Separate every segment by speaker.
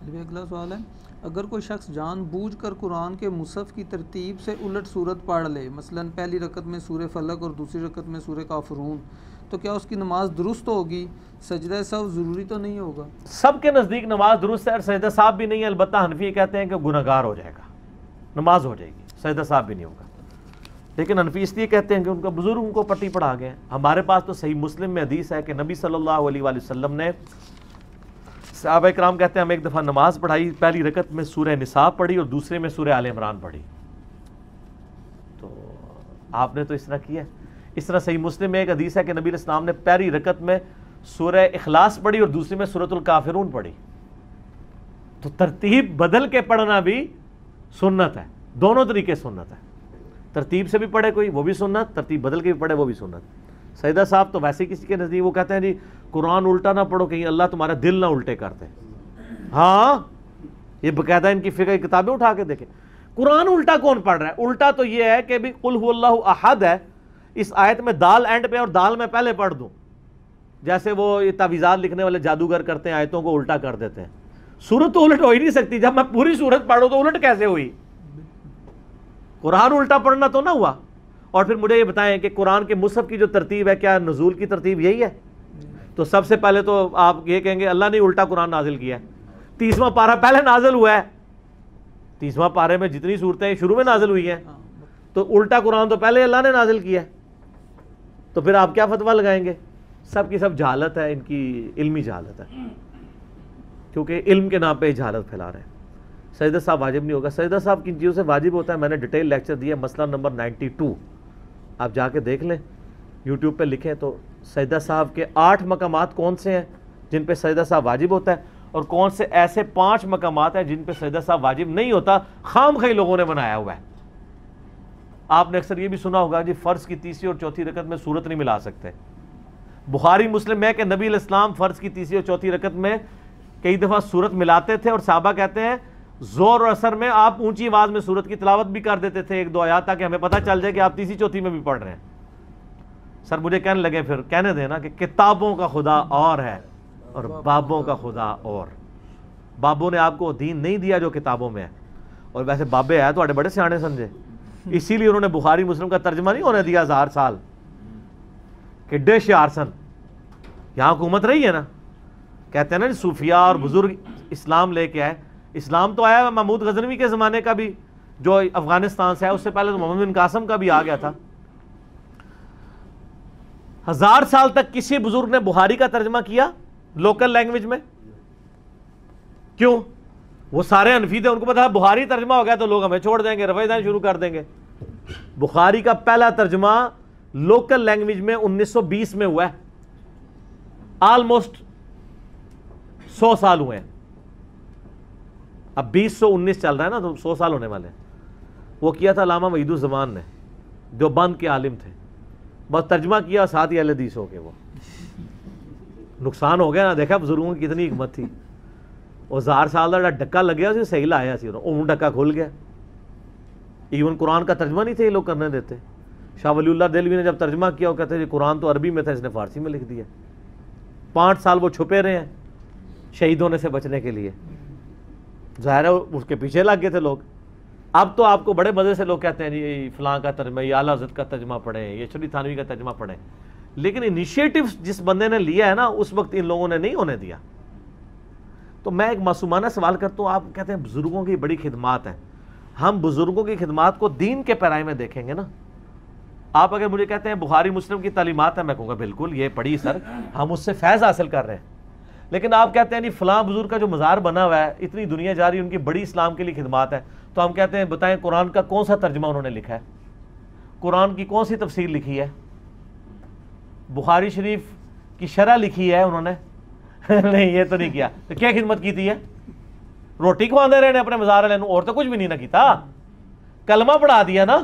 Speaker 1: اگلا سوال ہے، اگر کوئی شخص جان بوجھ کر قرآن کے مصحف کی ترتیب سے الٹ صورت پڑھ لے، مثلا پہلی رکعت میں سورہ فلق اور دوسری رکعت میں سورہ کافرون، تو کیا اس کی نماز درست ہوگی؟ سجدہ سہو ضروری تو نہیں ہوگا؟
Speaker 2: سب کے نزدیک نماز درست ہے اور سجدہ صاحب بھی نہیں ہے، البتہ حنفی کہتے ہیں کہ گناہگار ہو جائے گا، نماز ہو جائے گی، سجدہ صاحب بھی نہیں ہوگا۔ لیکن حنفی اس لیے کہتے ہیں کہ ان کا بزرگ ان کو پٹی پڑھا گئے ہیں۔ ہمارے پاس تو صحیح مسلم میں حدیث ہے کہ نبی صلی اللہ علیہ وآلہ وسلم نے، صحابہ کرام کہتے ہیں ہم ایک دفعہ نماز پڑھائی، پہلی رکعت میں سورہ نساء پڑھی اور دوسرے میں سورہ آل عمران پڑھی، تو آپ نے تو اس طرح کیا ہے۔ اس طرح صحیح مسلم میں ایک حدیث ہے کہ نبی علیہ السلام نے پہلی رکعت میں سورہ اخلاص پڑھی اور دوسری میں سورۃ الکافرون پڑھی، تو ترتیب بدل کے پڑھنا بھی سنت ہے، دونوں طریقے سنت ہے، ترتیب سے بھی پڑھے کوئی وہ بھی سنت، ترتیب بدل کے بھی پڑھے وہ بھی سنت۔ سجدہ صاحب تو ویسے کسی کے نزدیک وہ کہتے ہیں جی قرآن الٹا نہ پڑھو کہیں اللہ تمہارا دل نہ الٹے کر دے۔ ہاں یہ باقاعدہ ان کی فقہ کی کتابیں اٹھا کے دیکھیں، قرآن الٹا کون پڑھ رہا ہے؟ الٹا تو یہ ہے کہ بھی قل هو اللہ احد ہے، اس آیت میں دال اینڈ پہ اور دال میں پہلے پڑھ دوں، جیسے وہ یہ تعویذات لکھنے والے جادوگر کرتے ہیں، آیتوں کو الٹا کر دیتے ہیں۔ سورت تو الٹ ہو ہی نہیں سکتی، جب میں پوری سورت پڑھوں تو الٹ کیسے ہوئی؟ قرآن الٹا پڑھنا تو نہ ہوا۔ اور پھر مجھے یہ بتائیں کہ قرآن کے مصحف کی جو ترتیب ہے، کیا نزول کی ترتیب یہی ہے؟ تو سب سے پہلے تو آپ یہ کہیں گے اللہ نے الٹا قرآن نازل کیا ہے، 30واں پارہ پہلے نازل ہوا ہے، 30واں پارے میں جتنی صورتیں شروع میں نازل ہوئی ہیں، تو الٹا قرآن تو پہلے اللہ نے نازل کیا ہے، تو پھر آپ کیا فتویٰ لگائیں گے؟ سب کی سب جہالت ہے، ان کی علمی جہالت ہے، کیونکہ علم کے نام پہ جہالت پھیلا رہے ہیں۔ سجدہ صاحب واجب نہیں ہوگا۔ سجدہ صاحب کن چیزوں سے واجب ہوتا ہے میں نے ڈیٹیل لیکچر دیا، مسئلہ نمبر 92، آپ جا کے دیکھ لیں، یوٹیوب پہ لکھیں تو سجدہ صاحب کے 8 مقامات کون سے ہیں جن پہ سجدہ صاحب واجب ہوتا ہے، اور کون سے ایسے 5 مقامات ہیں جن پہ سجدہ صاحب واجب نہیں ہوتا، خام خواہ لوگوں نے بنایا ہوا ہے۔ آپ نے اکثر یہ بھی سنا ہوگا جی فرض کی تیسری اور چوتھی رکعت میں سورت نہیں ملا سکتے۔ بخاری مسلم میں کہ نبی علیہ السلام فرض کی تیسری اور چوتھی رکعت میں کئی دفعہ سورت ملاتے تھے، اور صحابہ کہتے ہیں زور اور اثر میں آپ اونچی آواز میں سورت کی تلاوت بھی کر دیتے تھے 1-2 آیات، تاکہ ہمیں پتہ چل جائے کہ آپ تیسری چوتھی میں بھی پڑھ رہے ہیں۔ سر مجھے کہنے لگے پھر کہنے دینا کہ کتابوں کا خدا اور ہے اور بابوں کا خدا اور، بابوں نے آپ کو دین نہیں دیا جو کتابوں میں ہے، اور ویسے بابے ہے تو بڑے سیانے سمجھے، اسی لیے انہوں نے بخاری مسلم کا ترجمہ نہیں ہونے دیا 1000 سال کہ ڈے شیارسن، یہاں حکومت رہی ہے نا، کہتے ہیں نا صوفیاء اور بزرگ اسلام لے کے آئے، اسلام تو آیا محمود غزنوی کے زمانے کا بھی جو افغانستان سے ہے، اس سے پہلے تو محمد بن قاسم کا بھی آ گیا تھا۔ 1000 سال تک کسی بزرگ نے بخاری کا ترجمہ کیا لوکل لینگویج میں؟ کیوں؟ وہ سارے حنفی تھے، ان کو پتا ہے بخاری ترجمہ ہو گیا تو لوگ ہمیں چھوڑ دیں گے، رفع دین شروع کر دیں گے۔ بخاری کا پہلا ترجمہ لوکل لینگویج میں 1920 میں ہوا ہے، آلموسٹ 100 سال ہوئے ہیں، اب 2019 چل رہا ہے نا تو 100 سال ہونے والے ہیں۔ وہ کیا تھا علامہ وحید الزمان نے، جو بند کے عالم تھے، بس ترجمہ کیا ساتھ ہی اہل حدیث ہو کے، وہ نقصان ہو گیا نا، دیکھا بزرگوں کی کتنی حکمت تھی۔ وہ 1000 سال کا ڈکا لگیا اسی صحیح لایا سی، وہ ڈکا کھل گیا۔ ایون قرآن کا ترجمہ نہیں تھے یہ لوگ کرنے دیتے۔ شاہ ولی اللہ دہلوی نے جب ترجمہ کیا وہ کہتے ہیں قرآن تو عربی میں تھا، اس نے فارسی میں لکھ دیا۔ 5 سال وہ چھپے رہے ہیں شہید ہونے سے بچنے کے لیے، ظاہر ہے اس کے پیچھے لگ گئے تھے لوگ۔ اب تو آپ کو بڑے مزے سے لوگ کہتے ہیں جی فلاں کا ترجمہ، یہ اعلیٰ حضرت کا ترجمہ پڑھیں، یہ شریف تھانوی کا ترجمہ پڑھیں، لیکن انیشیٹو جس بندے نے لیا ہے نا اس وقت ان لوگوں نے نہیں ہونے دیا۔ تو میں ایک معصومانہ سوال کرتا ہوں، آپ کہتے ہیں بزرگوں کی بڑی خدمات ہیں، ہم بزرگوں کی خدمات کو دین کے پیرائی میں دیکھیں گے نا۔ آپ اگر مجھے کہتے ہیں بخاری مسلم کی تعلیمات ہیں، میں کہوں گا بالکل یہ پڑھی سر، ہم اس سے فیض حاصل کر رہے ہیں۔ لیکن آپ کہتے ہیں نہیں فلاں بزرگ کا جو مزار بنا ہوا ہے، اتنی دنیا جا رہی ہے، ان کی بڑی اسلام کے لیے خدمات ہے، تو ہم کہتے ہیں بتائیں قرآن کا کون سا ترجمہ انہوں نے لکھا ہے، قرآن کی کون سی تفسیر لکھی ہے، بخاری شریف کی شرح لکھی ہے انہوں نے؟ نہیں یہ تو نہیں کیا، تو کیا خدمت کی تھی ہے؟ روٹی کھواندے رہے نے اپنے مزار والے اور تو کچھ بھی نہیں نہ کیتا، کلمہ پڑھا دیا نا۔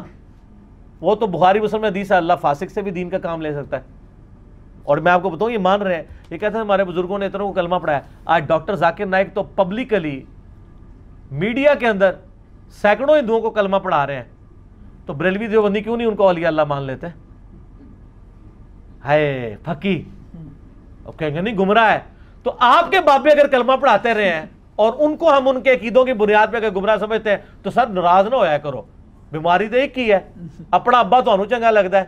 Speaker 2: وہ تو بخاری مسلم میں حدیث ہے اللہ فاسق سے بھی دین کا کام لے سکتا ہے، اور میں آپ کو بتاؤں یہ مان رہے ہیں، یہ کہتے ہیں ہمارے بزرگوں نے اتنوں کو کلمہ پڑھایا۔ آج ڈاکٹر ذاکر نائک تو پبلکلی میڈیا کے اندر سینکڑوں ہندوؤں کو کلمہ پڑھا رہے ہیں، تو بریلوی دیوبندی کیوں نہیں ان کو اولیاء اللہ مان لیتے؟ ہے پھکی، اب کہیں گے نہیں گمراہ ہے۔ تو آپ کے بابے اگر کلمہ پڑھاتے رہے ہیں اور ان کو ہم ان کے عقیدوں کی بنیاد پہ اگر گمراہ سمجھتے ہیں تو سر ناراض نہ ہویا کرو، بیماری تو ایک ہی ہے، اپنا ابا تو چنگا لگتا ہے۔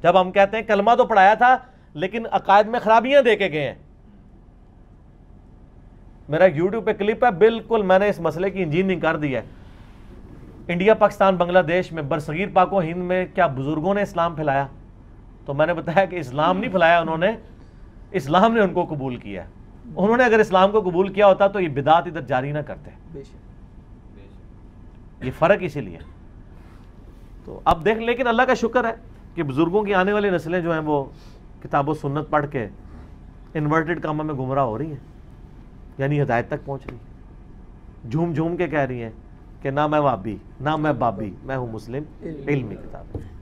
Speaker 2: جب ہم کہتے ہیں کلمہ تو پڑھایا تھا لیکن عقائد میں خرابیاں دے کے گئے ہیں۔ میرا یوٹیوب پہ کلپ ہے، بالکل میں نے اس مسئلے کی انجینئرنگ کر دی ہے۔ انڈیا، پاکستان، بنگلہ دیش میں، برصغیر پاک و ہند میں کیا بزرگوں نے اسلام پھیلایا؟ تو میں نے بتایا کہ اسلام نہیں پھیلایا انہوں نے، اسلام نے ان کو قبول کیا ہے۔ انہوں نے اگر اسلام کو قبول کیا ہوتا تو یہ بدعت ادھر جاری نہ کرتے۔ یہ فرق اسی لیے۔ تو اب دیکھ، لیکن اللہ کا شکر ہے کہ بزرگوں کی آنے والی نسلیں جو ہیں وہ کتاب و سنت پڑھ کے انورٹڈ کاموں میں گمراہ ہو رہی ہیں، یعنی ہدایت تک پہنچ رہی ہیں، جھوم جھوم کے کہہ رہی ہیں کہ نہ میں وہابی، نہ میں بابی، میں ہوں مسلم، علمی کتاب ہے۔